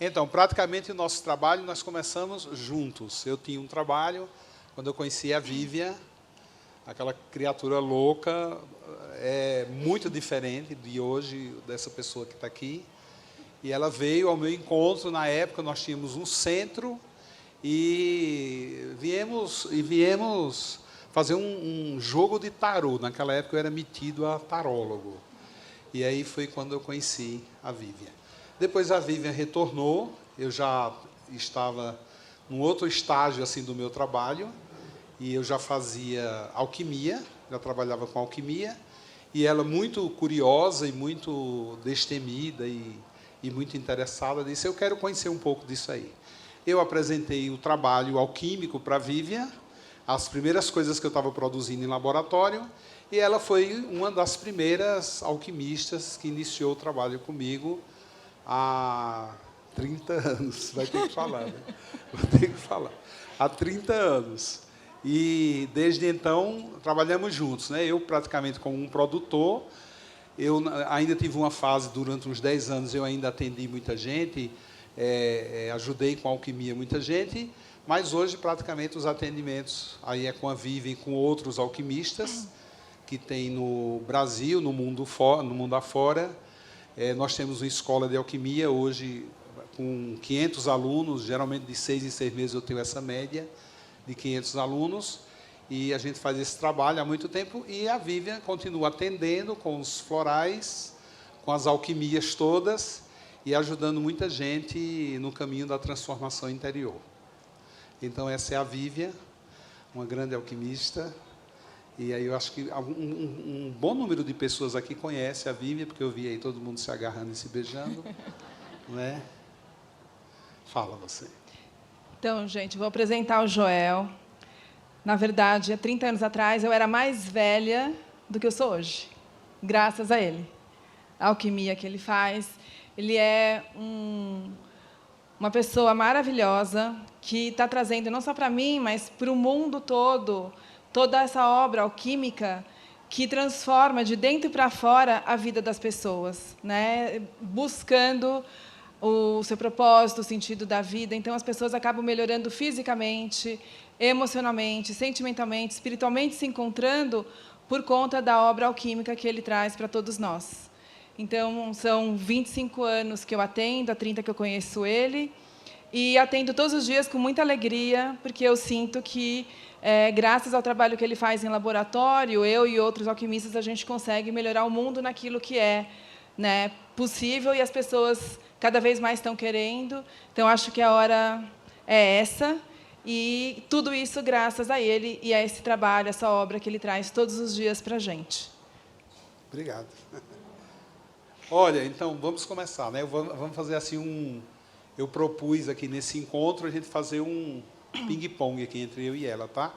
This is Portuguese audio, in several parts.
Então, praticamente o nosso trabalho nós começamos juntos. Eu tinha um trabalho, quando eu conheci a Vívia, aquela criatura louca, muito diferente de hoje, dessa pessoa que está aqui. E ela veio ao meu encontro, na época nós tínhamos um centro, e viemos fazer um jogo de tarô. Naquela época eu era metido a tarólogo. E aí foi quando eu conheci a Vívia. Depois a Vívia retornou, eu já estava num outro estágio assim do meu trabalho, e eu já fazia alquimia, já trabalhava com alquimia, e ela, muito curiosa e muito destemida e muito interessada, disse: eu quero conhecer um pouco disso aí. Eu apresentei o trabalho alquímico para a Vívia, as primeiras coisas que eu estava produzindo em laboratório, e ela foi uma das primeiras alquimistas que iniciou o trabalho comigo há 30 anos. Vai ter que falar, né? Vou ter que falar. Há 30 anos. E, desde então, trabalhamos juntos, né? Eu, praticamente, como um produtor. Eu ainda tive uma fase, durante uns 10 anos, eu ainda atendi muita gente, ajudei com a alquimia muita gente, mas hoje, praticamente, os atendimentos aí é com a Vívia e com outros alquimistas que tem no Brasil, no mundo afora. Nós temos uma escola de alquimia, hoje, com 500 alunos, geralmente de 6 em 6 meses eu tenho essa média de 500 alunos, e a gente faz esse trabalho há muito tempo, e a Vívia continua atendendo com os florais, com as alquimias todas, e ajudando muita gente no caminho da transformação interior. Então, essa é a Vívia, uma grande alquimista, e aí eu acho que um bom número de pessoas aqui conhece a Vívia, porque eu vi aí todo mundo se agarrando e se beijando, né? Fala você. Então, gente, vou apresentar o Joel. Na verdade, há 30 anos atrás, eu era mais velha do que eu sou hoje, graças a ele. A alquimia que ele faz. Ele é uma pessoa maravilhosa, que está trazendo, não só para mim, mas para o mundo todo, toda essa obra alquímica que transforma de dentro para fora a vida das pessoas, né? Buscando o seu propósito, o sentido da vida. Então, as pessoas acabam melhorando fisicamente, emocionalmente, sentimentalmente, espiritualmente, se encontrando por conta da obra alquímica que ele traz para todos nós. Então, são 25 anos que eu atendo, há 30 que eu conheço ele, e atendo todos os dias com muita alegria, porque eu sinto que, graças ao trabalho que ele faz em laboratório, eu e outros alquimistas, a gente consegue melhorar o mundo naquilo que é, né, possível, e as pessoas cada vez mais estão querendo. Então, acho que a hora é essa, e tudo isso graças a ele e a esse trabalho, essa obra que ele traz todos os dias para a gente. Obrigado. Olha, então, vamos começar, né? Vamos fazer assim Eu propus aqui nesse encontro a gente fazer um ping-pong aqui entre eu e ela, tá?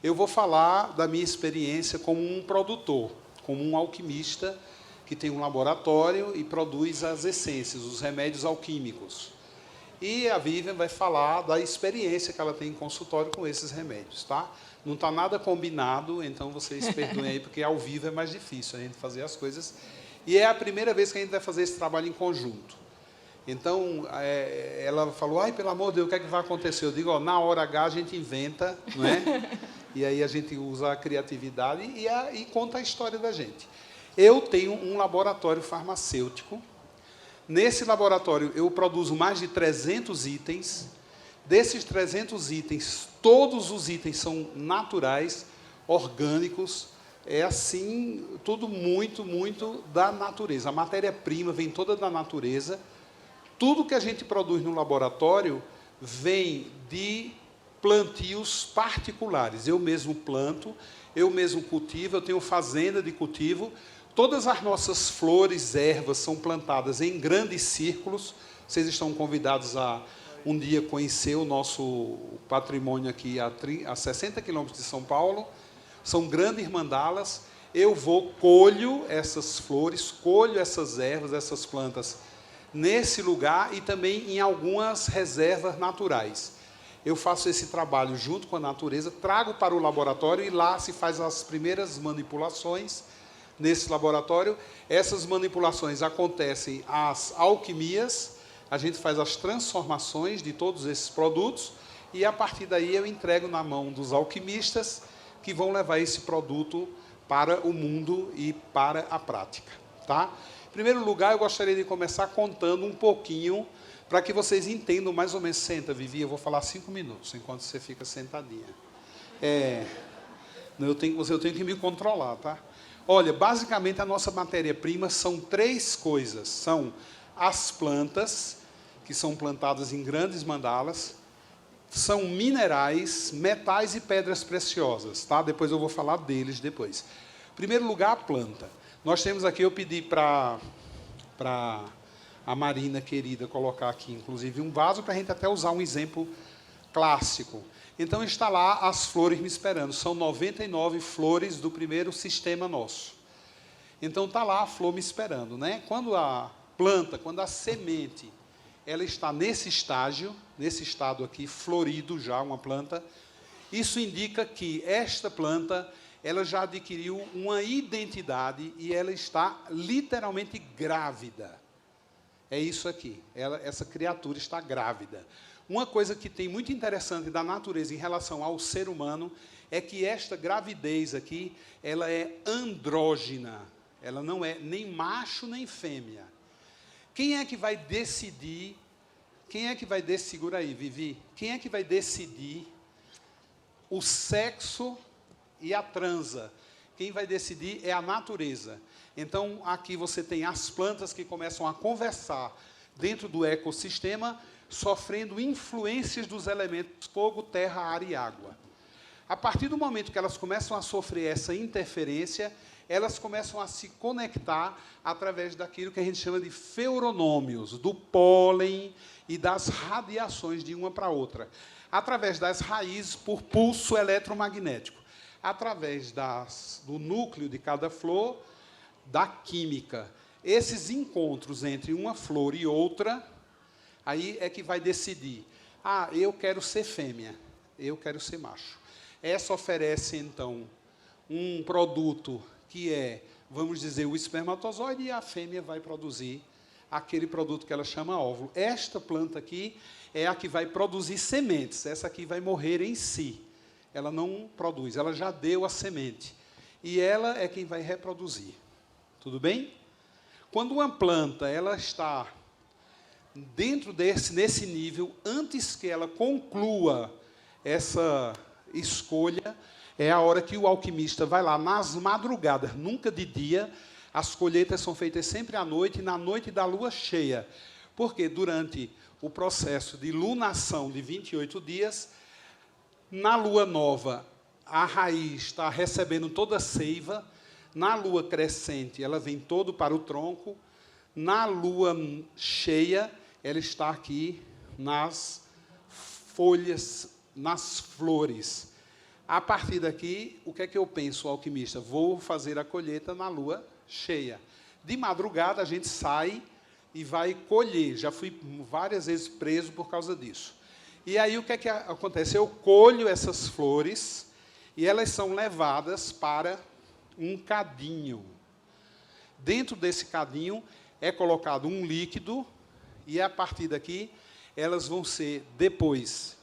Eu vou falar da minha experiência como um produtor, como um alquimista que tem um laboratório e produz as essências, os remédios alquímicos. E a Vívia vai falar da experiência que ela tem em consultório com esses remédios, tá? Não está nada combinado, então vocês perdoem aí, porque ao vivo é mais difícil a gente fazer as coisas. E é a primeira vez que a gente vai fazer esse trabalho em conjunto. Então, ela falou: ai, pelo amor de Deus, o que é que vai acontecer? Eu digo: ó, na hora H a gente inventa, não é? E aí a gente usa a criatividade e conta a história da gente. Eu tenho um laboratório farmacêutico. Nesse laboratório, eu produzo mais de 300 itens. Desses 300 itens, todos os itens são naturais, orgânicos. É assim, tudo muito, muito da natureza. A matéria-prima vem toda da natureza. Tudo que a gente produz no laboratório vem de plantios particulares. Eu mesmo planto, eu mesmo cultivo, eu tenho fazenda de cultivo. Todas as nossas flores, ervas, são plantadas em grandes círculos. Vocês estão convidados a um dia conhecer o nosso patrimônio aqui a 60 quilômetros de São Paulo. São grandes mandalas. Eu colho essas flores, colho essas ervas, essas plantas nesse lugar e também em algumas reservas naturais. Eu faço esse trabalho junto com a natureza, trago para o laboratório e lá se faz as primeiras manipulações. Nesse laboratório, essas manipulações acontecem as alquimias, a gente faz as transformações de todos esses produtos e, a partir daí, eu entrego na mão dos alquimistas que vão levar esse produto para o mundo e para a prática. Tá? Em primeiro lugar, eu gostaria de começar contando um pouquinho para que vocês entendam mais ou menos. Senta, Vivi, eu vou falar 5 minutos, enquanto você fica sentadinha. Eu tenho que me controlar, tá? Olha, basicamente a nossa matéria-prima são 3 coisas. São as plantas, que são plantadas em grandes mandalas, são minerais, metais e pedras preciosas, tá? Depois eu vou falar deles depois. Em primeiro lugar, a planta. Nós temos aqui, eu pedi para a Marina querida colocar aqui, inclusive, um vaso para a gente até usar um exemplo clássico. Então, está lá as flores me esperando. São 99 flores do primeiro sistema nosso. Então, está lá a flor me esperando, né? Quando a planta, quando a semente, ela está nesse estado aqui, florido já, uma planta, isso indica que esta planta, ela já adquiriu uma identidade e ela está literalmente grávida. É isso aqui, essa criatura está grávida. Uma coisa que tem muito interessante da natureza em relação ao ser humano é que esta gravidez aqui, ela é andrógina. Ela não é nem macho nem fêmea. Quem é que vai decidir? Segura aí, Vivi. Quem é que vai decidir o sexo e a transa? Quem vai decidir é a natureza. Então, aqui você tem as plantas que começam a conversar dentro do ecossistema, sofrendo influências dos elementos fogo, terra, ar e água. A partir do momento que elas começam a sofrer essa interferência, elas começam a se conectar através daquilo que a gente chama de feronômios, do pólen e das radiações de uma para outra, através das raízes por pulso eletromagnético, através do núcleo de cada flor, da química. Esses encontros entre uma flor e outra, aí é que vai decidir. Eu quero ser fêmea, eu quero ser macho. Essa oferece, então, um produto que é, vamos dizer, o espermatozoide, e a fêmea vai produzir aquele produto que ela chama óvulo. Esta planta aqui é a que vai produzir sementes. Essa aqui vai morrer em si. Ela não produz, ela já deu a semente. E ela é quem vai reproduzir. Tudo bem? Quando uma planta ela está dentro nesse nível, antes que ela conclua essa escolha, é a hora que o alquimista vai lá nas madrugadas, nunca de dia. As colheitas são feitas sempre à noite, na noite da lua cheia. Porque durante o processo de lunação de 28 dias, na lua nova, a raiz está recebendo toda a seiva. Na lua crescente, ela vem todo para o tronco. Na lua cheia, ela está aqui nas folhas, nas flores. A partir daqui, o que é que eu penso, alquimista? Vou fazer a colheita na lua cheia. De madrugada, a gente sai e vai colher. Já fui várias vezes preso por causa disso. E aí, o que é que acontece? Eu colho essas flores e elas são levadas para um cadinho. Dentro desse cadinho é colocado um líquido e, a partir daqui, elas vão ser, depois,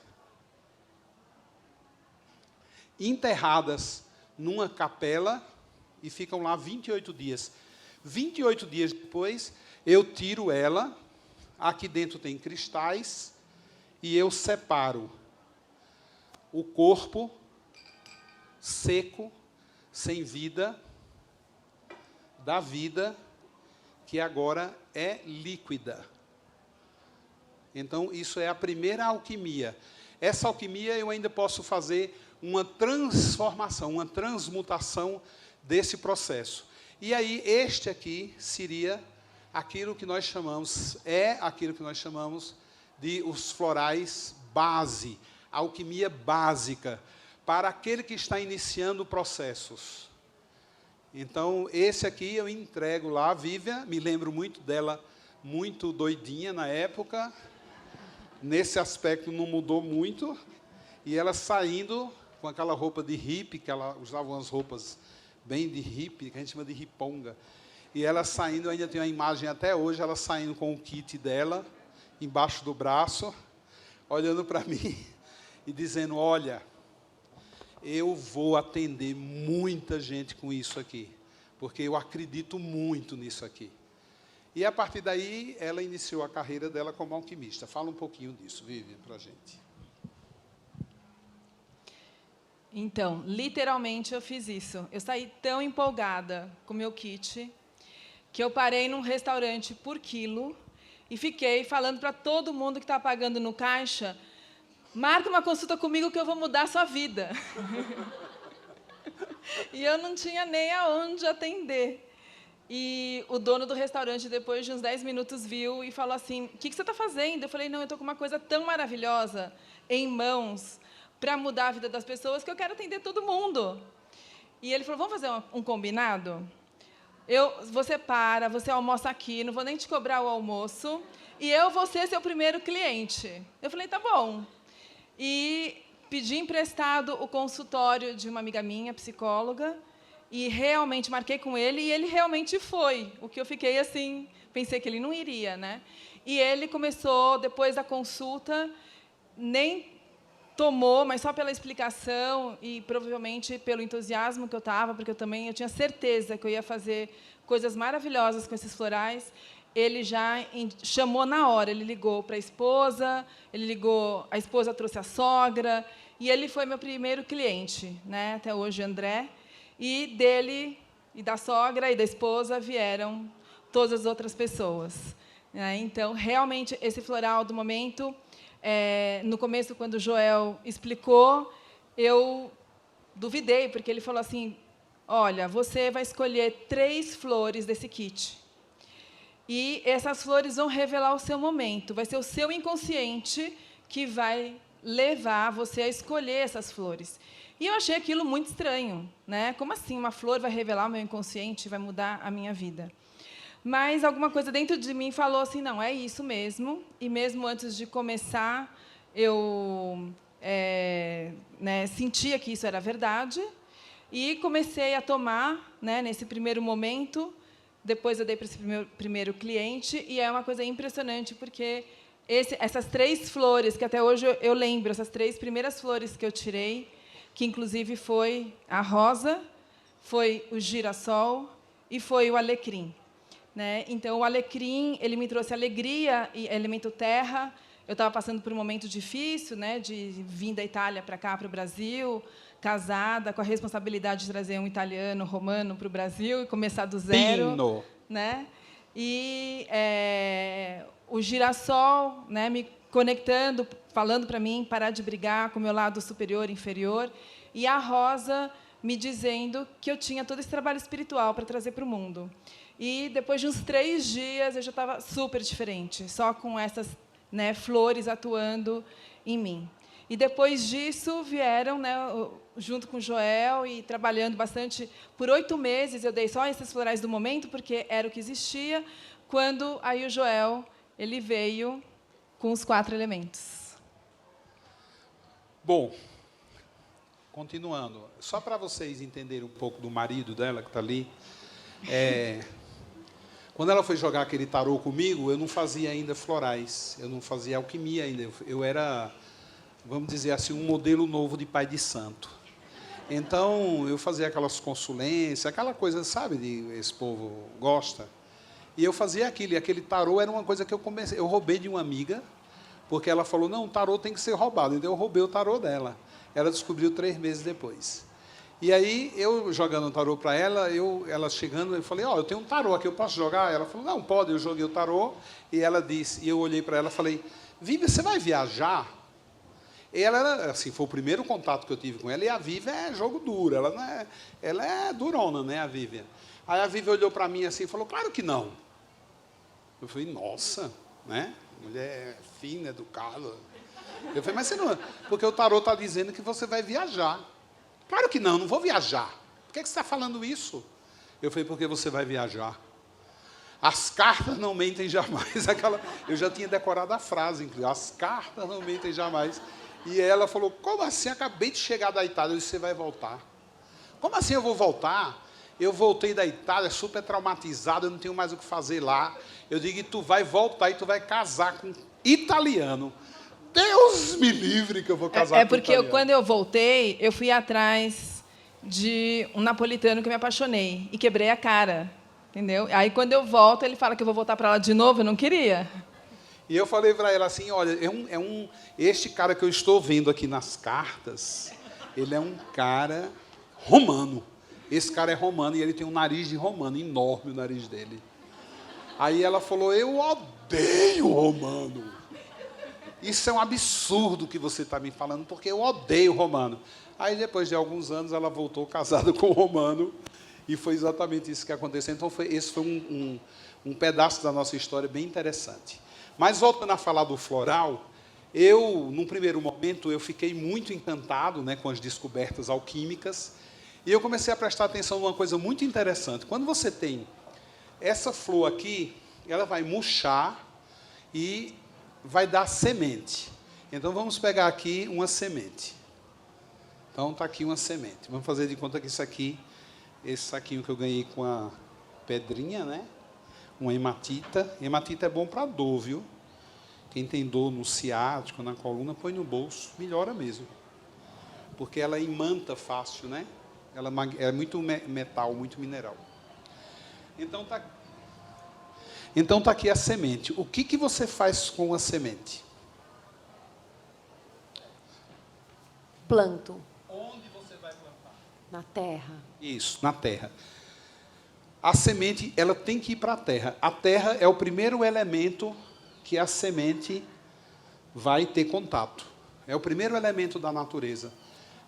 enterradas numa capela e ficam lá 28 dias. 28 dias depois, eu tiro ela, aqui dentro tem cristais, e eu separo o corpo seco, sem vida, da vida que agora é líquida. Então, isso é a primeira alquimia. Essa alquimia eu ainda posso fazer uma transformação, uma transmutação desse processo. E aí, este aqui seria aquilo que nós chamamos de os florais base, alquimia básica, para aquele que está iniciando processos. Então, esse aqui eu entrego lá, a Vivian, me lembro muito dela, muito doidinha na época, nesse aspecto não mudou muito, e ela saindo com aquela roupa de hippie, que ela usava umas roupas bem de hippie, que a gente chama de riponga, e ela saindo, ainda tem uma imagem até hoje, ela saindo com o kit dela, embaixo do braço, olhando para mim e dizendo, olha, eu vou atender muita gente com isso aqui, porque eu acredito muito nisso aqui. E, a partir daí, ela iniciou a carreira dela como alquimista. Fala um pouquinho disso, Vivian, para a gente. Então, literalmente, eu fiz isso. Eu saí tão empolgada com o meu kit, que eu parei num restaurante por quilo e fiquei falando para todo mundo que está pagando no caixa, marca uma consulta comigo que eu vou mudar a sua vida. E eu não tinha nem aonde atender. E o dono do restaurante, depois de uns 10 minutos, viu e falou assim, o que você está fazendo? Eu falei, não, eu estou com uma coisa tão maravilhosa em mãos para mudar a vida das pessoas que eu quero atender todo mundo. E ele falou, vamos fazer um combinado? Você você almoça aqui, não vou nem te cobrar o almoço, e eu vou ser seu primeiro cliente. Eu falei, tá bom. E pedi emprestado o consultório de uma amiga minha, psicóloga, e realmente marquei com ele, e ele realmente foi. O que eu fiquei assim, pensei que ele não iria, né? E ele começou, depois da consulta, nem tomou, mas só pela explicação e provavelmente pelo entusiasmo que eu estava, porque eu tinha certeza que eu ia fazer coisas maravilhosas com esses florais. Ele já chamou na hora, ele ligou para a esposa, a esposa trouxe a sogra, e ele foi meu primeiro cliente, né? Até hoje, André. E dele, e da sogra, e da esposa, vieram todas as outras pessoas. Né? Então, realmente, esse floral do momento, no começo, quando o Joel explicou, eu duvidei, porque ele falou assim, olha, você vai escolher 3 flores desse kit. E essas flores vão revelar o seu momento. Vai ser o seu inconsciente que vai levar você a escolher essas flores. E eu achei aquilo muito estranho, né? Como assim uma flor vai revelar o meu inconsciente, vai mudar a minha vida? Mas alguma coisa dentro de mim falou assim, não, é isso mesmo. E mesmo antes de começar, eu sentia que isso era verdade. E comecei a tomar, né, nesse primeiro momento. Depois eu dei para esse primeiro cliente. E é uma coisa impressionante, porque essas 3 flores, que até hoje eu lembro, essas 3 primeiras flores que eu tirei, que, inclusive, foi a rosa, foi o girassol e foi o alecrim. Né? Então, o alecrim ele me trouxe alegria e elemento terra. Eu estava passando por um momento difícil, né, de vir da Itália para cá, para o Brasil, casada, com a responsabilidade de trazer um italiano romano para o Brasil e começar do zero. Pino. Né? E o girassol, né, me conectando, falando para mim parar de brigar com o meu lado superior e inferior, e a rosa me dizendo que eu tinha todo esse trabalho espiritual para trazer para o mundo. E, depois de uns 3 dias, eu já estava super diferente, só com essas, né, flores atuando em mim. E, depois disso, vieram, né, junto com o Joel, e trabalhando bastante. Por 8 meses, eu dei só esses florais do momento, porque era o que existia, quando aí o Joel ele veio com os 4 elementos. Bom, continuando, só para vocês entenderem um pouco do marido dela, que está ali, quando ela foi jogar aquele tarô comigo, eu não fazia ainda florais, eu não fazia alquimia ainda, eu era, vamos dizer assim, um modelo novo de pai de santo. Então, eu fazia aquelas consulências, aquela coisa, sabe, esse povo gosta. E eu fazia aquilo, e aquele tarô era uma coisa que eu roubei de uma amiga, porque ela falou, não, o tarô tem que ser roubado. Então, eu roubei o tarô dela. Ela descobriu 3 meses depois. E aí, eu jogando o tarô para ela, ela chegando, eu falei, eu tenho um tarô aqui, eu posso jogar? Ela falou, não, pode. Eu joguei o tarô, e ela disse, e eu olhei para ela e falei, Vivian, você vai viajar? E ela era, assim, foi o primeiro contato que eu tive com ela, e a Vivian é jogo duro, ela é durona, né, a Vivian. Aí a Vivian olhou para mim assim e falou, claro que não. Eu falei, nossa, né? Mulher fina, educada. Eu falei, mas você não... Porque o tarô está dizendo que você vai viajar. Claro que não vou viajar. Por que você está falando isso? Eu falei, porque você vai viajar. As cartas não mentem jamais. Eu já tinha decorado a frase, inclusive. As cartas não mentem jamais. E ela falou, como assim? Acabei de chegar da Itália. Eu disse, você vai voltar. Como assim eu vou voltar? Eu voltei da Itália super traumatizado, eu não tenho mais o que fazer lá. Eu digo, tu vai voltar e tu vai casar com italiano. Deus me livre que eu vou casar com porque italiano. Quando eu voltei, eu fui atrás de um napolitano que eu me apaixonei e quebrei a cara, entendeu? Aí, quando eu volto, ele fala que eu vou voltar para lá de novo, eu não queria. E eu falei para ela assim, olha, este cara que eu estou vendo aqui nas cartas, ele é um cara romano. Esse cara é romano e ele tem um nariz de romano, enorme o nariz dele. Aí ela falou, eu odeio romano. Isso é um absurdo que você está me falando, porque eu odeio romano. Aí, depois de alguns anos, ela voltou casada com o romano, e foi exatamente isso que aconteceu. Então, esse foi um pedaço da nossa história bem interessante. Mas, voltando a falar do floral, num primeiro momento, eu fiquei muito encantado, né, com as descobertas alquímicas, e eu comecei a prestar atenção numa coisa muito interessante. Quando você tem essa flor aqui, ela vai murchar e vai dar semente. Então, vamos pegar aqui uma semente. Então, está aqui uma semente. Vamos fazer de conta que isso aqui, esse saquinho que eu ganhei com a pedrinha, né? Uma hematita. Hematita é bom para dor, viu? Quem tem dor no ciático, na coluna, põe no bolso, melhora mesmo. Porque ela imanta fácil, né? Ela é muito metal, muito mineral. Então, está aqui a semente. O que você faz com a semente? Planto. Onde você vai plantar? Na terra. Isso, na terra. A semente, ela tem que ir para a terra. A terra é o primeiro elemento que a semente vai ter contato. É o primeiro elemento da natureza.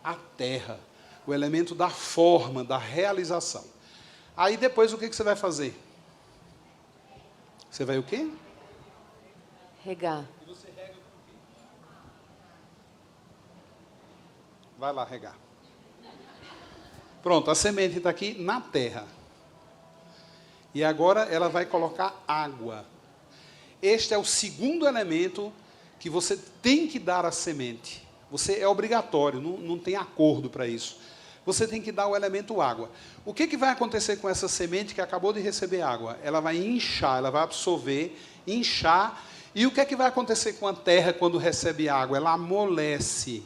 A terra. O elemento da forma, da realização. Aí, depois, o que você vai fazer? Você vai o quê? Regar. E você rega com o quê? Vai lá regar. Pronto, a semente está aqui na terra. E agora ela vai colocar água. Este é o segundo elemento que você tem que dar à semente. É obrigatório, não tem acordo para isso. Você tem que dar o elemento água. O que vai acontecer com essa semente que acabou de receber água? Ela vai inchar, ela vai absorver, inchar. E o que vai acontecer com a terra quando recebe água? Ela amolece.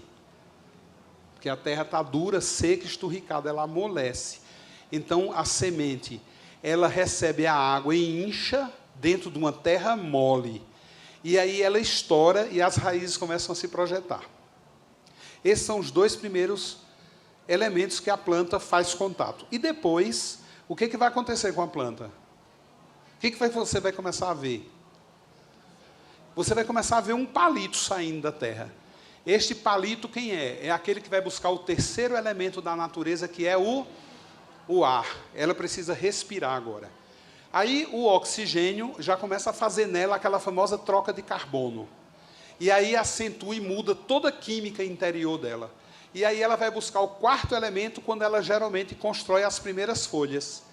Porque a terra está dura, seca, esturricada, ela amolece. Então, a semente, ela recebe a água e incha dentro de uma terra mole. E aí ela estoura e as raízes começam a se projetar. Esses são os dois primeiros elementos que a planta faz contato. E depois, o que vai acontecer com a planta? O que você vai começar a ver? Você vai começar a ver um palito saindo da terra. Este palito, quem é? É aquele que vai buscar o terceiro elemento da natureza, que é o ar. Ela precisa respirar agora. Aí o oxigênio já começa a fazer nela aquela famosa troca de carbono. E aí acentua e muda toda a química interior dela. E aí ela vai buscar o quarto elemento quando ela geralmente constrói as primeiras folhas.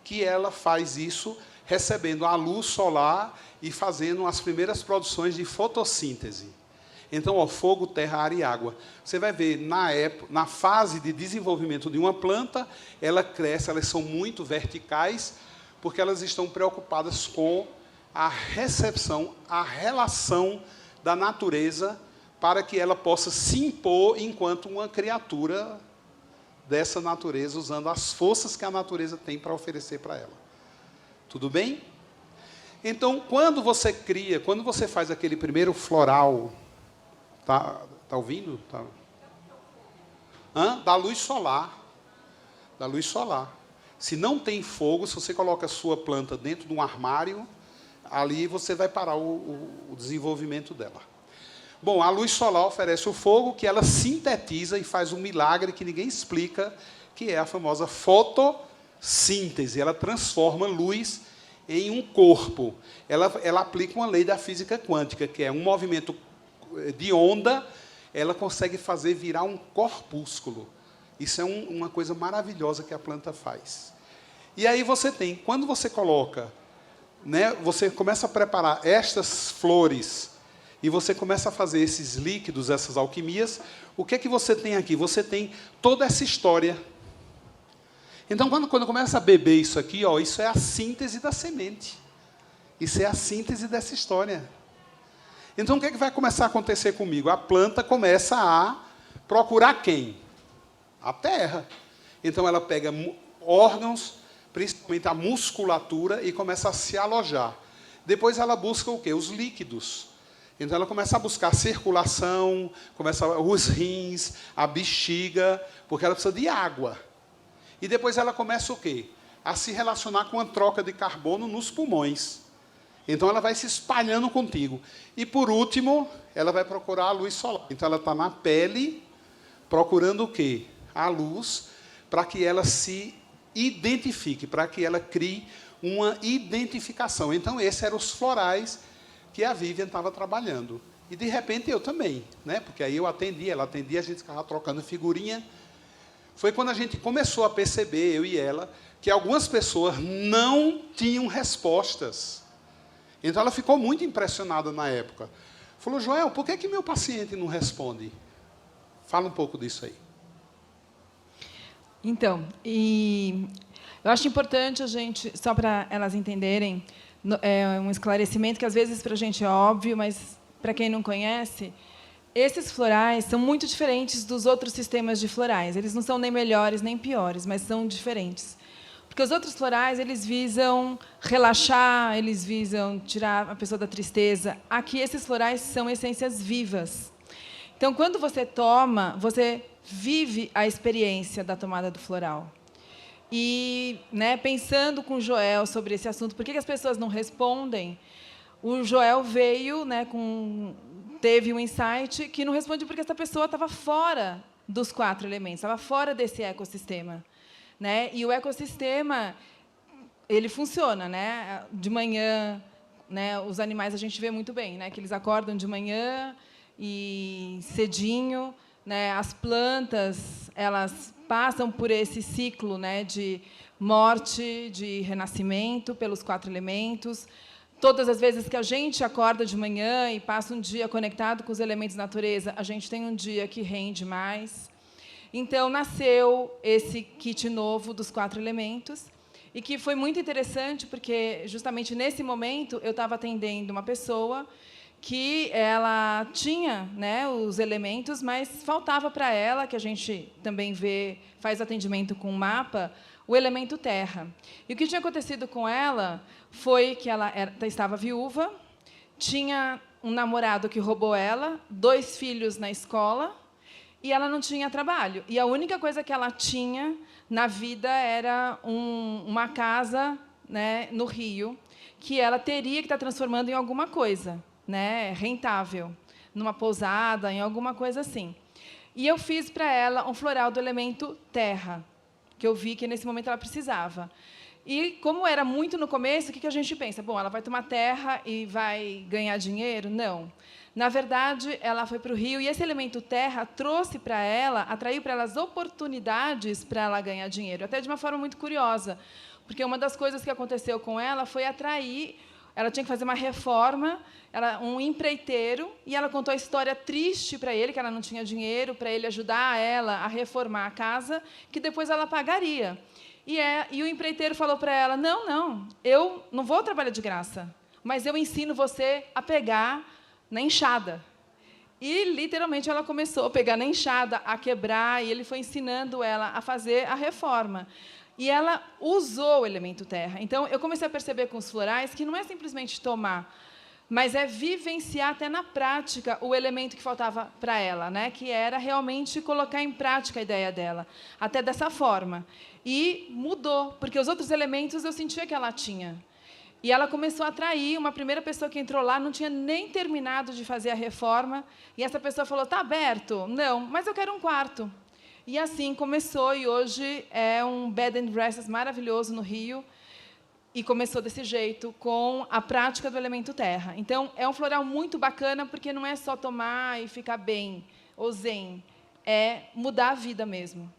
Que ela faz isso recebendo a luz solar e fazendo as primeiras produções de fotossíntese. Então, fogo, terra, ar e água. Você vai ver, na fase de desenvolvimento de uma planta, ela cresce, elas são muito verticais, porque elas estão preocupadas com a recepção, a relação da natureza, para que ela possa se impor enquanto uma criatura dessa natureza, usando as forças que a natureza tem para oferecer para ela. Tudo bem? Então, quando você faz aquele primeiro floral, tá ouvindo? Tá. Da luz solar. Da luz solar. Se não tem fogo, se você coloca a sua planta dentro de um armário, ali você vai parar o desenvolvimento dela. Bom, a luz solar oferece o fogo, que ela sintetiza e faz um milagre que ninguém explica, que é a famosa fotossíntese. Ela transforma luz em um corpo. Ela aplica uma lei da física quântica, que é um movimento de onda, ela consegue fazer virar um corpúsculo. Isso é uma coisa maravilhosa que a planta faz. E aí quando você coloca, né, você começa a preparar estas flores, e você começa a fazer esses líquidos, essas alquimias, o que você tem aqui? Você tem toda essa história. Então, quando começa a beber isso aqui, isso é a síntese da semente. Isso é a síntese dessa história. Então, o que vai começar a acontecer comigo? A planta começa a procurar quem? A terra. Então, ela pega órgãos, principalmente a musculatura, e começa a se alojar. Depois, ela busca o quê? Os líquidos. Então, ela começa a buscar a circulação, os rins, a bexiga, porque ela precisa de água. E depois, ela começa o quê? A se relacionar com a troca de carbono nos pulmões. Então, ela vai se espalhando contigo. E, por último, ela vai procurar a luz solar. Então, ela está na pele, procurando o quê? A luz, para que ela se identifique, para que ela crie uma identificação. Então, esses eram os florais que a Vivian estava trabalhando. E, de repente, eu também, né? Porque aí eu atendia, ela atendia, a gente ficava trocando figurinha. Foi quando a gente começou a perceber, eu e ela, que algumas pessoas não tinham respostas. Então, ela ficou muito impressionada na época. Falou, Joel, por que meu paciente não responde? Fala um pouco disso aí. Então, e eu acho importante a gente, só para elas entenderem, um esclarecimento que às vezes para a gente é óbvio, mas para quem não conhece, esses florais são muito diferentes dos outros sistemas de florais. Eles não são nem melhores nem piores, mas são diferentes. Porque os outros florais, eles visam relaxar, eles visam tirar a pessoa da tristeza. Aqui, esses florais são essências vivas. Então, quando você toma, você vive a experiência da tomada do floral. E, né, pensando com o Joel sobre esse assunto, por que as pessoas não respondem, o Joel veio, né, teve um insight que não responde porque essa pessoa estava fora dos 4 elementos, estava fora desse ecossistema. Né? E o ecossistema, ele funciona, né? De manhã, né? Os animais a gente vê muito bem, né? Que eles acordam de manhã e cedinho, né? As plantas, elas passam por esse ciclo, né? De morte, de renascimento pelos 4 elementos. Todas as vezes que a gente acorda de manhã e passa um dia conectado com os elementos da natureza, a gente tem um dia que rende mais. Então, nasceu esse kit novo dos 4 elementos, e que foi muito interessante, porque, justamente nesse momento, eu estava atendendo uma pessoa que ela tinha, né, os elementos, mas faltava para ela, que a gente também faz atendimento com mapa, o elemento terra. E o que tinha acontecido com ela foi que ela estava viúva, tinha um namorado que roubou ela, 2 filhos na escola, e ela não tinha trabalho. E a única coisa que ela tinha na vida era uma casa, né, no Rio, que ela teria que estar transformando em alguma coisa, né, rentável, numa pousada, em alguma coisa assim. E eu fiz para ela um floral do elemento terra, que eu vi que, nesse momento, ela precisava. E, como era muito no começo, o que a gente pensa? Bom, ela vai tomar terra e vai ganhar dinheiro? Não. Na verdade, ela foi para o Rio, e esse elemento terra trouxe para ela, atraiu para ela as oportunidades para ela ganhar dinheiro, até de uma forma muito curiosa, porque uma das coisas que aconteceu com ela foi atrair, ela tinha que fazer uma reforma, um empreiteiro, e ela contou a história triste para ele, que ela não tinha dinheiro, para ele ajudar ela a reformar a casa, que depois ela pagaria. E o empreiteiro falou para ela, não, eu não vou trabalhar de graça, mas eu ensino você a pegar na enxada. E, literalmente, ela começou a pegar na enxada, a quebrar, e ele foi ensinando ela a fazer a reforma. E ela usou o elemento terra. Então, eu comecei a perceber com os florais que não é simplesmente tomar, mas é vivenciar até na prática o elemento que faltava para ela, né? Que era realmente colocar em prática a ideia dela, até dessa forma. E mudou, porque os outros elementos eu sentia que ela tinha. E ela começou a atrair, uma primeira pessoa que entrou lá não tinha nem terminado de fazer a reforma, e essa pessoa falou, está aberto? Não, mas eu quero um quarto. E assim começou, e hoje é um bed and breakfast maravilhoso no Rio, e começou desse jeito, com a prática do elemento terra. Então, é um floral muito bacana, porque não é só tomar e ficar bem, ou zen, é mudar a vida mesmo.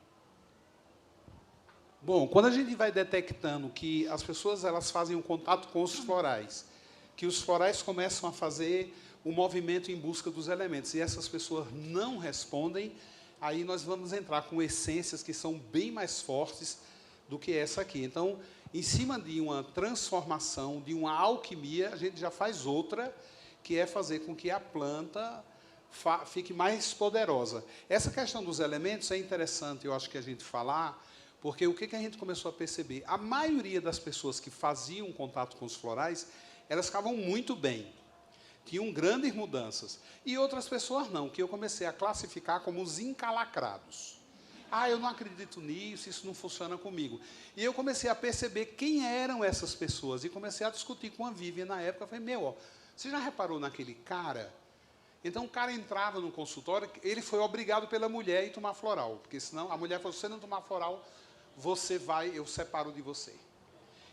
Bom, quando a gente vai detectando que as pessoas elas fazem um contato com os florais, que os florais começam a fazer um movimento em busca dos elementos, e essas pessoas não respondem, aí nós vamos entrar com essências que são bem mais fortes do que essa aqui. Então, em cima de uma transformação, de uma alquimia, a gente já faz outra, que é fazer com que a planta fique mais poderosa. Essa questão dos elementos é interessante, eu acho que a gente falar, porque o que a gente começou a perceber? A maioria das pessoas que faziam contato com os florais, elas ficavam muito bem. Tinham grandes mudanças. E outras pessoas não, que eu comecei a classificar como os encalacrados. Ah, eu não acredito nisso, isso não funciona comigo. E eu comecei a perceber quem eram essas pessoas. E comecei a discutir com a Vivian na época. Eu falei, ó, você já reparou naquele cara? Então o cara entrava no consultório, ele foi obrigado pela mulher a tomar floral. Porque senão a mulher falou, se você não tomar floral, você vai, eu separo de você.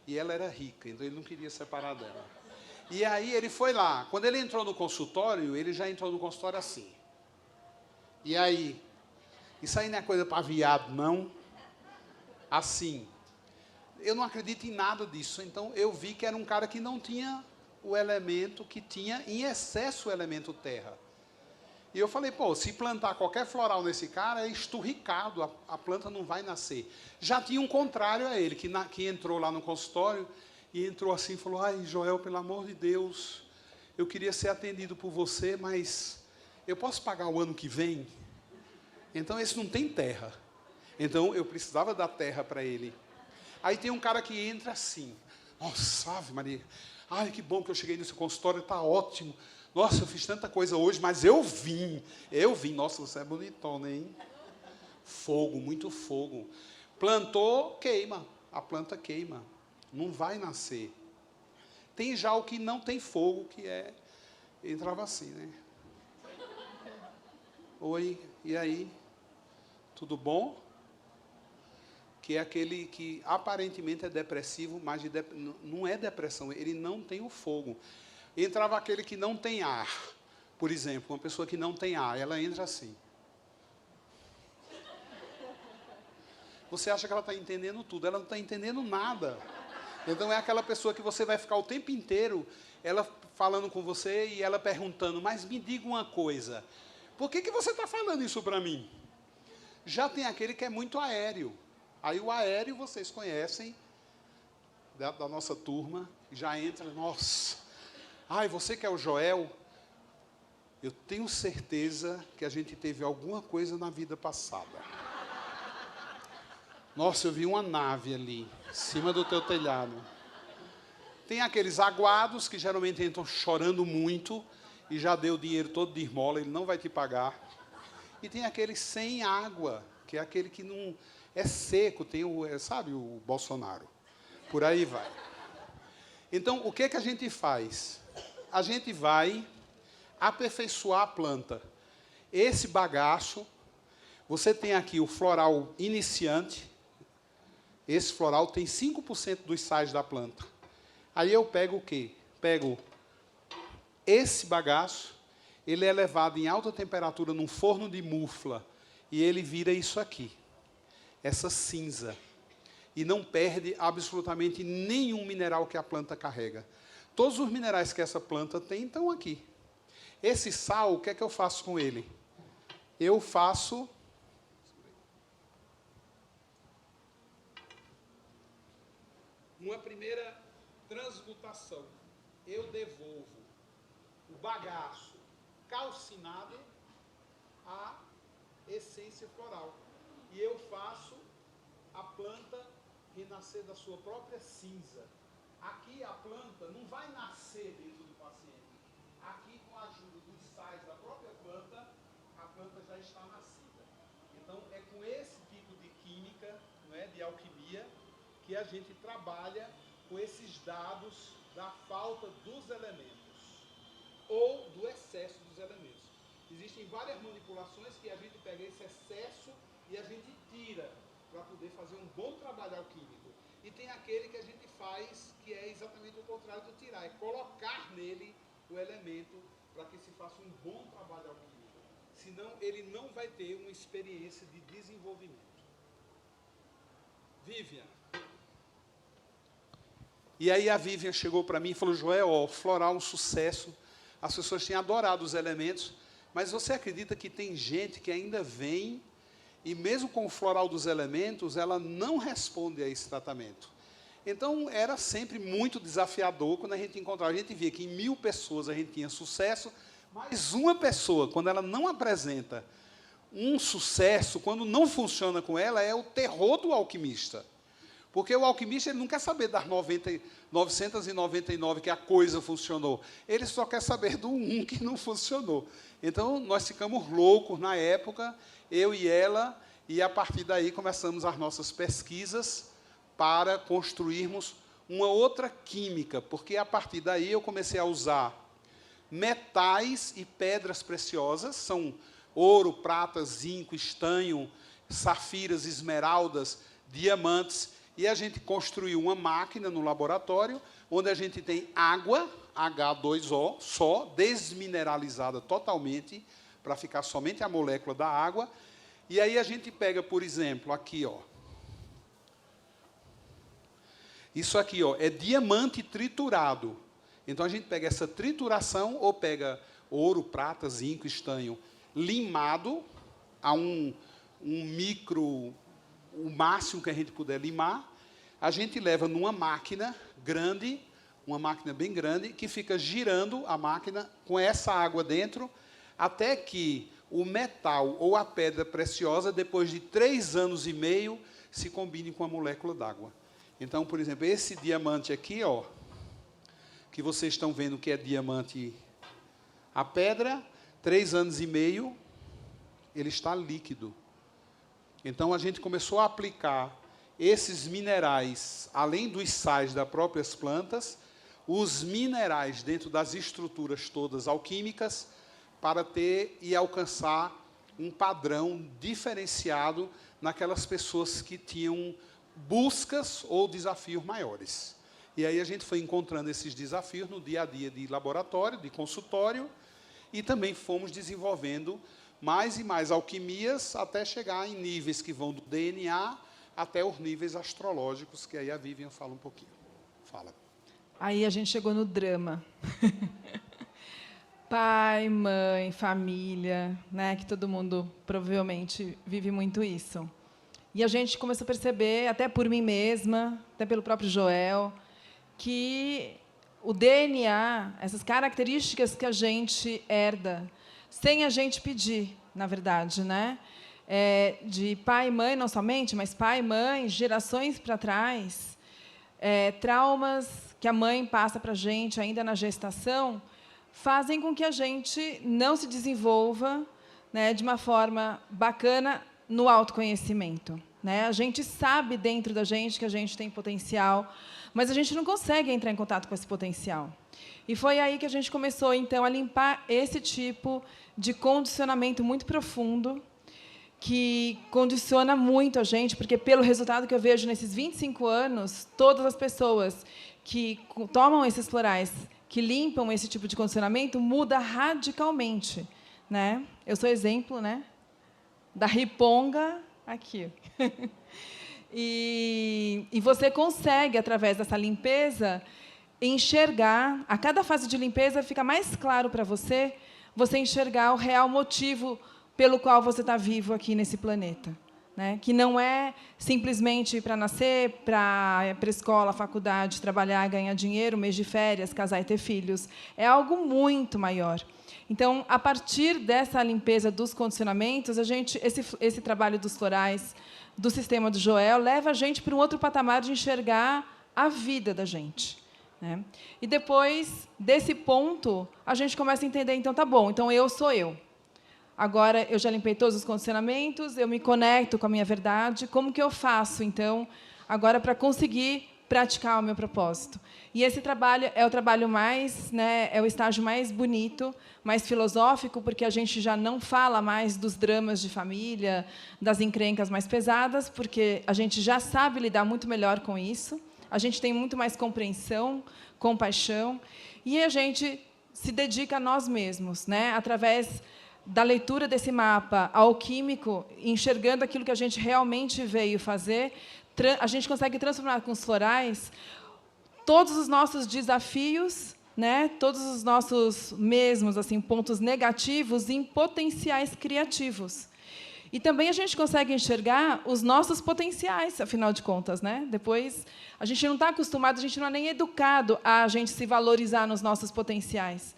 E ela era rica, então ele não queria separar dela. E aí ele foi lá. Quando ele entrou no consultório, ele já entrou no consultório assim. E aí? Isso aí não é coisa para viado, não? Assim. Eu não acredito em nada disso. Então eu vi que era um cara que não tinha o elemento, que tinha em excesso o elemento terra. E eu falei, pô, se plantar qualquer floral nesse cara, é esturricado, a planta não vai nascer. Já tinha um contrário a ele, que entrou lá no consultório, e entrou assim e falou, ai, Joel, pelo amor de Deus, eu queria ser atendido por você, mas eu posso pagar o ano que vem? Então, esse não tem terra. Então, eu precisava dar terra para ele. Aí tem um cara que entra assim, nossa, Ave Maria, ai, que bom que eu cheguei nesse consultório, está ótimo. Nossa, eu fiz tanta coisa hoje, mas eu vim. Nossa, você é bonitona, hein? Fogo, muito fogo. Plantou, queima. A planta queima. Não vai nascer. Tem já o que não tem fogo, que é... Entrava assim, né? Oi, e aí? Tudo bom? Que é aquele que aparentemente é depressivo, mas não é depressão, ele não tem o fogo. Entrava aquele que não tem ar. Por exemplo, uma pessoa que não tem ar, ela entra assim. Você acha que ela está entendendo tudo, ela não está entendendo nada. Então é aquela pessoa que você vai ficar o tempo inteiro, ela falando com você e ela perguntando, mas me diga uma coisa, por que você está falando isso para mim? Já tem aquele que é muito aéreo. Aí o aéreo vocês conhecem, da nossa turma, já entra, nossa, ai, você que é o Joel, eu tenho certeza que a gente teve alguma coisa na vida passada. Nossa, eu vi uma nave ali, em cima do teu telhado. Tem aqueles aguados que geralmente entram chorando muito e já deu o dinheiro todo de esmola, ele não vai te pagar. E tem aqueles sem água, que é aquele que não é seco, tem sabe o Bolsonaro. Por aí vai. Então, o que a gente faz? A gente vai aperfeiçoar a planta. Esse bagaço, você tem aqui o floral iniciante. Esse floral tem 5% dos sais da planta. Aí eu pego o quê? Pego esse bagaço, ele é levado em alta temperatura num forno de mufla e ele vira isso aqui, essa cinza. E não perde absolutamente nenhum mineral que a planta carrega. Todos os minerais que essa planta tem estão aqui. Esse sal, o que é que eu faço com ele? Eu faço... uma primeira transmutação. Eu devolvo o bagaço calcinado à essência floral. E eu faço a planta renascer da sua própria cinza. Aqui a planta não vai nascer dentro do paciente. Aqui, com a ajuda dos sais da própria planta, a planta já está nascida. Então, é com esse tipo de química, não é, de alquimia, que a gente trabalha com esses dados da falta dos elementos ou do excesso dos elementos. Existem várias manipulações que a gente pega esse excesso e a gente tira para poder fazer um bom trabalho alquímico. E tem aquele que a gente faz que é exatamente o contrário do tirar, é colocar nele o elemento para que se faça um bom trabalho alquímico. Senão ele não vai ter uma experiência de desenvolvimento. Vivian. E aí a Vivian chegou para mim e falou, Joel, ó, floral é um sucesso, as pessoas têm adorado os elementos, mas você acredita que tem gente que ainda vem e mesmo com o floral dos elementos, ela não responde a esse tratamento. Então, era sempre muito desafiador quando a gente encontrava. A gente via que em 1000 pessoas a gente tinha sucesso, mas uma pessoa, quando ela não apresenta um sucesso, quando não funciona com ela, é o terror do alquimista. Porque o alquimista ele não quer saber das 999 que a coisa funcionou. Ele só quer saber do um que não funcionou. Então, nós ficamos loucos na época, eu e ela, e a partir daí começamos as nossas pesquisas para construirmos uma outra química, porque a partir daí eu comecei a usar metais e pedras preciosas, são ouro, prata, zinco, estanho, safiras, esmeraldas, diamantes, e a gente construiu uma máquina no laboratório, onde a gente tem água, H2O, só, desmineralizada totalmente, para ficar somente a molécula da água, e aí a gente pega, por exemplo, aqui, ó, isso aqui, ó, é diamante triturado. Então, a gente pega essa trituração, ou pega ouro, prata, zinco, estanho, limado a um micro, o máximo que a gente puder limar, a gente leva numa máquina grande, uma máquina bem grande, que fica girando a máquina com essa água dentro, até que o metal ou a pedra preciosa, depois de 3 anos e meio, se combine com a molécula d'água. Então, por exemplo, esse diamante aqui, ó, que vocês estão vendo que é diamante, a pedra, 3 anos e meio, ele está líquido. Então, a gente começou a aplicar esses minerais, além dos sais das próprias plantas, os minerais dentro das estruturas todas alquímicas, para ter e alcançar um padrão diferenciado naquelas pessoas que tinham buscas ou desafios maiores. E aí a gente foi encontrando esses desafios no dia a dia de laboratório, de consultório, e também fomos desenvolvendo mais e mais alquimias até chegar em níveis que vão do DNA até os níveis astrológicos, que aí a Vivian fala um pouquinho. Fala. Aí a gente chegou no drama. Pai, mãe, família, né, que todo mundo provavelmente vive muito isso. E a gente começou a perceber, até por mim mesma, até pelo próprio Joel, que o DNA, essas características que a gente herda, sem a gente pedir, na verdade, né? De pai e mãe, não somente, mas pai e mãe, gerações para trás, traumas que a mãe passa para a gente ainda na gestação, fazem com que a gente não se desenvolva, né, de uma forma bacana no autoconhecimento, né? A gente sabe dentro da gente que a gente tem potencial, mas a gente não consegue entrar em contato com esse potencial. E foi aí que a gente começou, então, a limpar esse tipo de condicionamento muito profundo, que condiciona muito a gente, porque, pelo resultado que eu vejo nesses 25 anos, todas as pessoas que tomam esses florais, que limpam esse tipo de condicionamento, muda radicalmente, né? Eu sou exemplo, né, da riponga aqui. E você consegue, através dessa limpeza, enxergar, a cada fase de limpeza fica mais claro para você, você enxergar o real motivo pelo qual você está vivo aqui nesse planeta, né? Que não é simplesmente para nascer, para ir para a escola, faculdade, trabalhar, ganhar dinheiro, mês de férias, casar e ter filhos. É algo muito maior. Então, a partir dessa limpeza dos condicionamentos, esse trabalho dos florais, do sistema do Joel, leva a gente para um outro patamar de enxergar a vida da gente, né? E depois desse ponto, a gente começa a entender, então, tá bom, então eu sou eu. Agora eu já limpei todos os condicionamentos, eu me conecto com a minha verdade, como que eu faço, então, agora para conseguir praticar o meu propósito? E esse trabalho é o trabalho mais, né, é o estágio mais bonito, mais filosófico, porque a gente já não fala mais dos dramas de família, das encrencas mais pesadas, porque a gente já sabe lidar muito melhor com isso, a gente tem muito mais compreensão, compaixão, e a gente se dedica a nós mesmos, né, através da leitura desse mapa alquímico, enxergando aquilo que a gente realmente veio fazer, a gente consegue transformar com os florais todos os nossos desafios, né, todos os nossos mesmos assim pontos negativos em potenciais criativos. E também a gente consegue enxergar os nossos potenciais, afinal de contas, né? Depois, a gente não está acostumado, a gente não é nem educado a gente se valorizar nos nossos potenciais.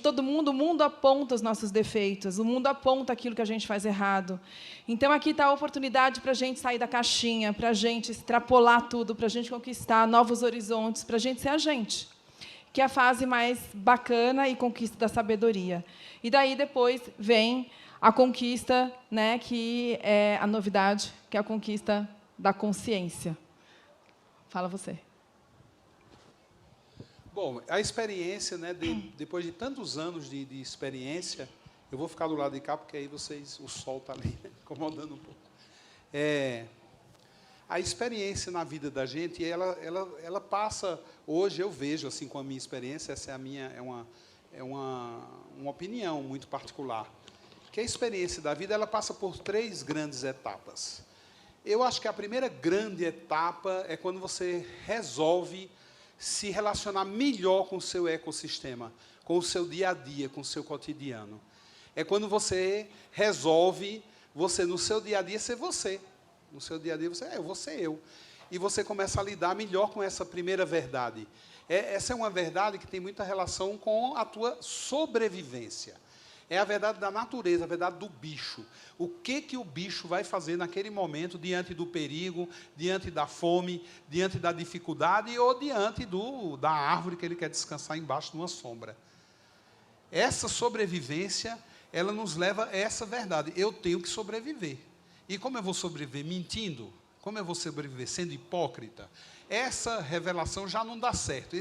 Todo mundo, o mundo aponta os nossos defeitos, o mundo aponta aquilo que a gente faz errado. Então, aqui está a oportunidade para a gente sair da caixinha, para a gente extrapolar tudo, para a gente conquistar novos horizontes, para a gente ser a gente, que é a fase mais bacana e conquista da sabedoria. E daí, depois, vem a conquista, né, que é a novidade, que é a conquista da consciência. Fala você. Bom, a experiência, né, depois de tantos anos de experiência, eu vou ficar do lado de cá, porque aí o sol está ali, né, incomodando um pouco. A experiência na vida da gente, ela passa, hoje eu vejo, assim, com a minha experiência, essa é uma opinião muito particular, que a experiência da vida, ela passa por 3 grandes etapas. Eu acho que a primeira grande etapa é quando você resolve se relacionar melhor com o seu ecossistema, com o seu dia a dia, com o seu cotidiano. É quando você resolve, no seu dia a dia, ser você. No seu dia a dia, eu vou ser eu. E você começa a lidar melhor com essa primeira verdade. Essa é uma verdade que tem muita relação com a tua sobrevivência. É a verdade da natureza, a verdade do bicho. O que o bicho vai fazer naquele momento, diante do perigo, diante da fome, diante da dificuldade ou diante da árvore que ele quer descansar embaixo de uma sombra. Essa sobrevivência, ela nos leva a essa verdade. Eu tenho que sobreviver. E como eu vou sobreviver? Mentindo? Como eu vou sobreviver? Sendo hipócrita? Essa revelação já não dá certo.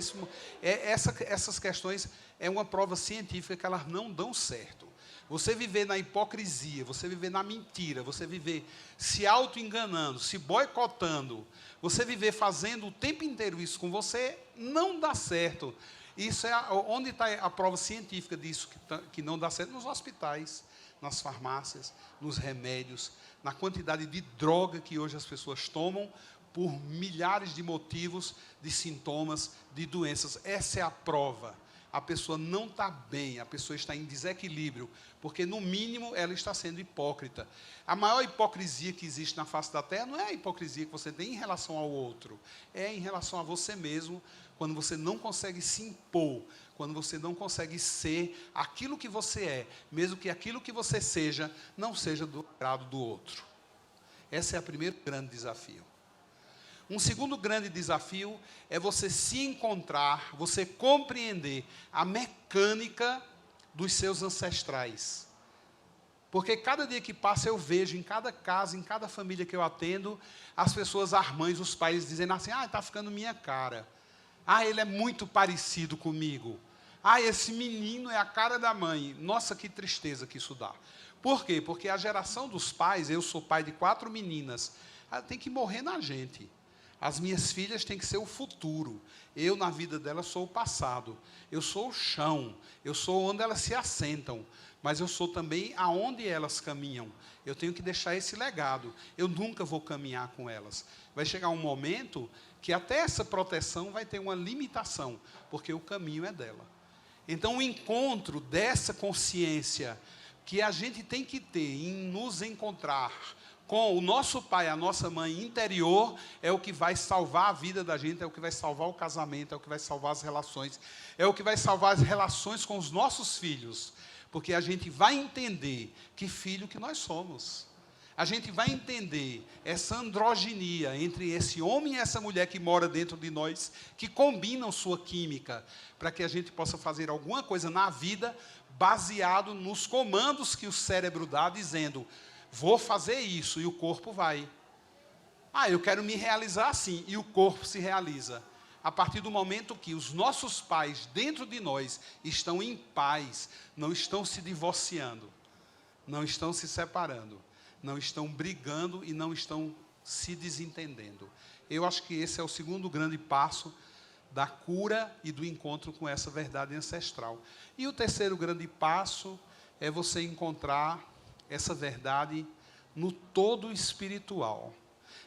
Essas questões é uma prova científica que elas não dão certo. Você viver na hipocrisia, você viver na mentira, você viver se auto-enganando, se boicotando, você viver fazendo o tempo inteiro isso com você, não dá certo. Isso onde está a prova científica disso que não dá certo? Nos hospitais, nas farmácias, nos remédios, na quantidade de droga que hoje as pessoas tomam por milhares de motivos, de sintomas, de doenças. Essa é a prova. A pessoa não está bem, a pessoa está em desequilíbrio, porque, no mínimo, ela está sendo hipócrita. A maior hipocrisia que existe na face da Terra não é a hipocrisia que você tem em relação ao outro, é em relação a você mesmo, quando você não consegue se impor, quando você não consegue ser aquilo que você é, mesmo que aquilo que você seja, não seja do agrado do outro. Esse é o primeiro grande desafio. Um segundo grande desafio é você se encontrar, você compreender a mecânica dos seus ancestrais. Porque cada dia que passa eu vejo, em cada casa, em cada família que eu atendo, as pessoas, as mães, os pais, dizendo assim, está ficando minha cara. Ele é muito parecido comigo. Esse menino é a cara da mãe. Nossa, que tristeza que isso dá. Por quê? Porque a geração dos pais, eu sou pai de 4 meninas, tem que morrer na gente. As minhas filhas têm que ser o futuro. Eu, na vida delas, sou o passado. Eu sou o chão. Eu sou onde elas se assentam. Mas eu sou também aonde elas caminham. Eu tenho que deixar esse legado. Eu nunca vou caminhar com elas. Vai chegar um momento que até essa proteção vai ter uma limitação, porque o caminho é dela. Então, o encontro dessa consciência que a gente tem que ter em nos encontrar com o nosso pai, a nossa mãe interior, é o que vai salvar a vida da gente, é o que vai salvar o casamento, é o que vai salvar as relações, é o que vai salvar as relações com os nossos filhos, porque a gente vai entender que filho que nós somos. A gente vai entender essa androginia entre esse homem e essa mulher que mora dentro de nós, que combinam sua química, para que a gente possa fazer alguma coisa na vida baseado nos comandos que o cérebro dá, dizendo, vou fazer isso, e o corpo vai. Eu quero me realizar assim, e o corpo se realiza. A partir do momento que os nossos pais, dentro de nós, estão em paz, não estão se divorciando, não estão se separando, não estão brigando e não estão se desentendendo. Eu acho que esse é o segundo grande passo da cura e do encontro com essa verdade ancestral. E o terceiro grande passo é você encontrar essa verdade no todo espiritual,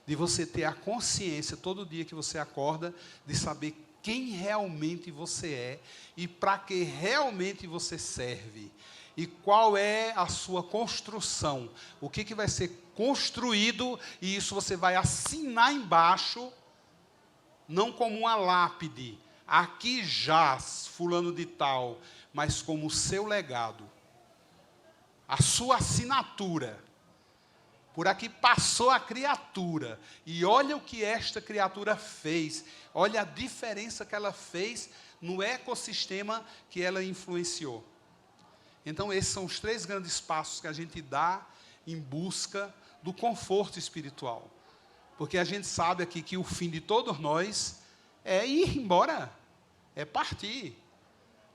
de você ter a consciência todo dia que você acorda, de saber quem realmente você é e para que realmente você serve. E qual é a sua construção? O que vai ser construído, e isso você vai assinar embaixo, não como uma lápide, aqui jaz fulano de tal, mas como o seu legado, a sua assinatura. Por aqui passou a criatura, e olha o que esta criatura fez, olha a diferença que ela fez no ecossistema que ela influenciou. Então, esses são os 3 grandes passos que a gente dá em busca do conforto espiritual. Porque a gente sabe aqui que o fim de todos nós é ir embora, é partir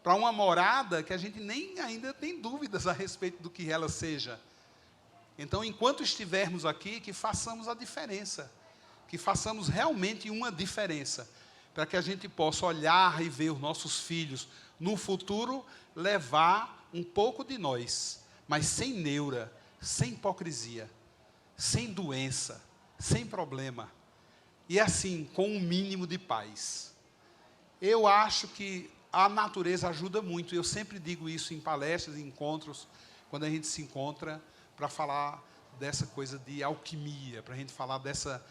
para uma morada que a gente nem ainda tem dúvidas a respeito do que ela seja. Então, enquanto estivermos aqui, que façamos a diferença, que façamos realmente uma diferença, para que a gente possa olhar e ver os nossos filhos no futuro, levar um pouco de nós, mas sem neura, sem hipocrisia, sem doença, sem problema, e assim, com um mínimo de paz. Eu acho que a natureza ajuda muito, eu sempre digo isso em palestras, em encontros, quando a gente se encontra, para falar dessa coisa de alquimia, para a gente falar dessa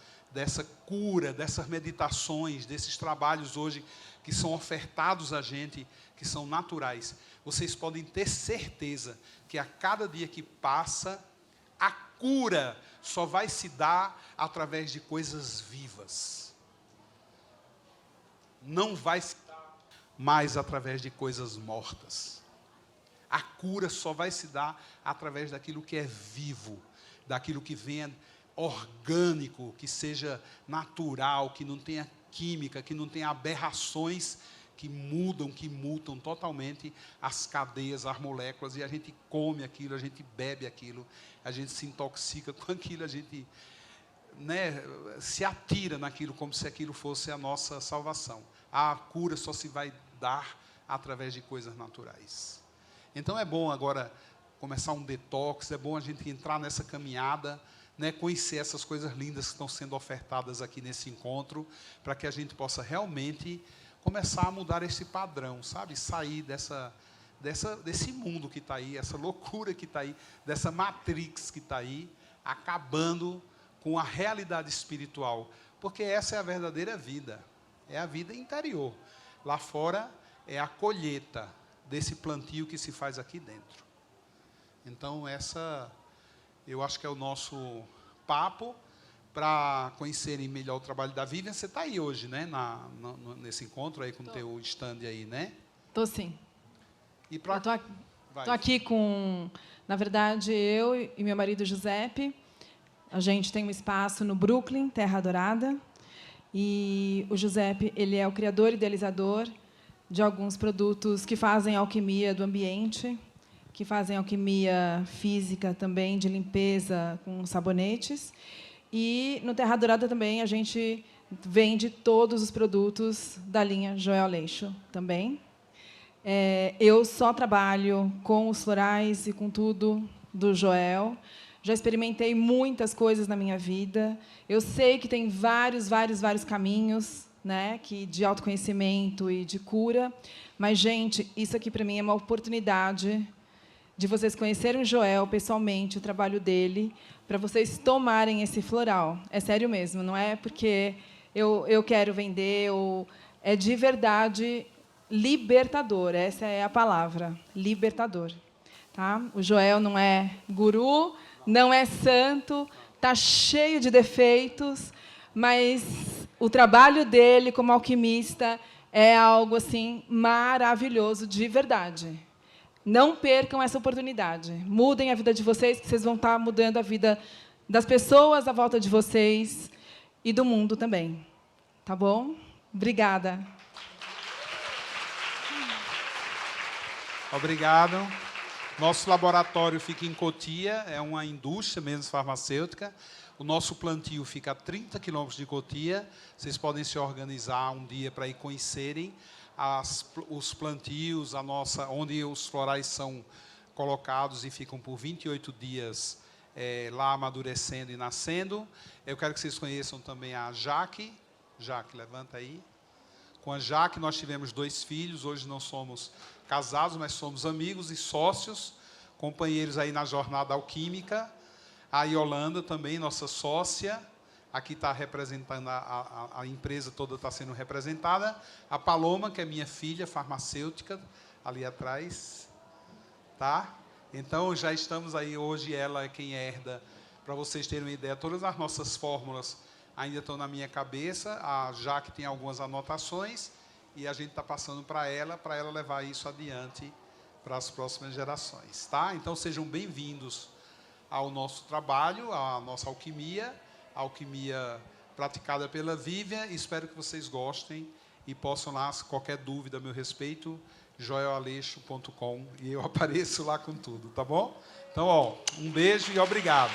cura, dessas meditações, desses trabalhos hoje que são ofertados a gente, que são naturais. Vocês podem ter certeza que a cada dia que passa, a cura só vai se dar através de coisas vivas. Não vai se dar mais através de coisas mortas. A cura só vai se dar através daquilo que é vivo, daquilo que venha orgânico, que seja natural, que não tenha química, que não tenha aberrações que mutam totalmente as cadeias, as moléculas, e a gente come aquilo, a gente bebe aquilo, a gente se intoxica com aquilo, a gente se atira naquilo como se aquilo fosse a nossa salvação. A cura só se vai dar através de coisas naturais. Então é bom agora começar um detox, é bom a gente entrar nessa caminhada, conhecer essas coisas lindas que estão sendo ofertadas aqui nesse encontro, para que a gente possa realmente começar a mudar esse padrão, sabe? Sair desse mundo que está aí, essa loucura que está aí, dessa matrix que está aí, acabando com a realidade espiritual, porque essa é a verdadeira vida, é a vida interior. Lá fora é a colheita desse plantio que se faz aqui dentro. Então, eu acho que é o nosso papo para conhecerem melhor o trabalho da Vivian. Você está aí hoje, né? Nesse encontro aí com o teu stand aí, né? Estou sim. E pra... Estou aqui com, na verdade, eu e meu marido Giuseppe. A gente tem um espaço no Brooklyn, Terra Dourada. E o Giuseppe, ele é o criador e idealizador de alguns produtos que fazem alquimia do ambiente, que fazem alquimia física também, de limpeza com sabonetes. E no Terra Dourada também a gente vende todos os produtos da linha Joel Aleixo também. Eu só trabalho com os florais e com tudo do Joel. Já experimentei muitas coisas na minha vida. Eu sei que tem vários caminhos, de autoconhecimento e de cura. Mas, gente, isso aqui, para mim, é uma oportunidade de vocês conhecerem o Joel pessoalmente, o trabalho dele, para vocês tomarem esse floral. É sério mesmo, não é porque eu quero vender, é de verdade libertador, essa é a palavra, libertador. Tá? O Joel não é guru, não é santo, está cheio de defeitos, mas o trabalho dele como alquimista é algo assim maravilhoso, de verdade. Não percam essa oportunidade. Mudem a vida de vocês, que vocês vão estar mudando a vida das pessoas à volta de vocês e do mundo também. Tá bom? Obrigada. Obrigado. Nosso laboratório fica em Cotia, é uma indústria mesmo farmacêutica. O nosso plantio fica a 30 quilômetros de Cotia. Vocês podem se organizar um dia para ir conhecerem os plantios, onde os florais são colocados e ficam por 28 dias lá amadurecendo e nascendo. Eu quero que vocês conheçam também a Jaque. Jaque, levanta aí. Com a Jaque nós tivemos 2 filhos, hoje não somos casados, mas somos amigos e sócios. companheiros aí na jornada alquímica. A Yolanda também, nossa sócia, aqui está representando, a empresa toda está sendo representada. A Paloma, que é minha filha, farmacêutica, ali atrás. Tá? Então, já estamos aí, hoje ela é quem herda, para vocês terem uma ideia, todas as nossas fórmulas ainda estão na minha cabeça, a Jaque tem algumas anotações, e a gente está passando para ela levar isso adiante para as próximas gerações. Tá? Então, sejam bem-vindos ao nosso trabalho, à nossa alquimia, a alquimia praticada pela Vivian. Espero que vocês gostem e possam lá, se qualquer dúvida a meu respeito, joelaleixo.com, e eu apareço lá com tudo, tá bom? Então, ó, um beijo e obrigado.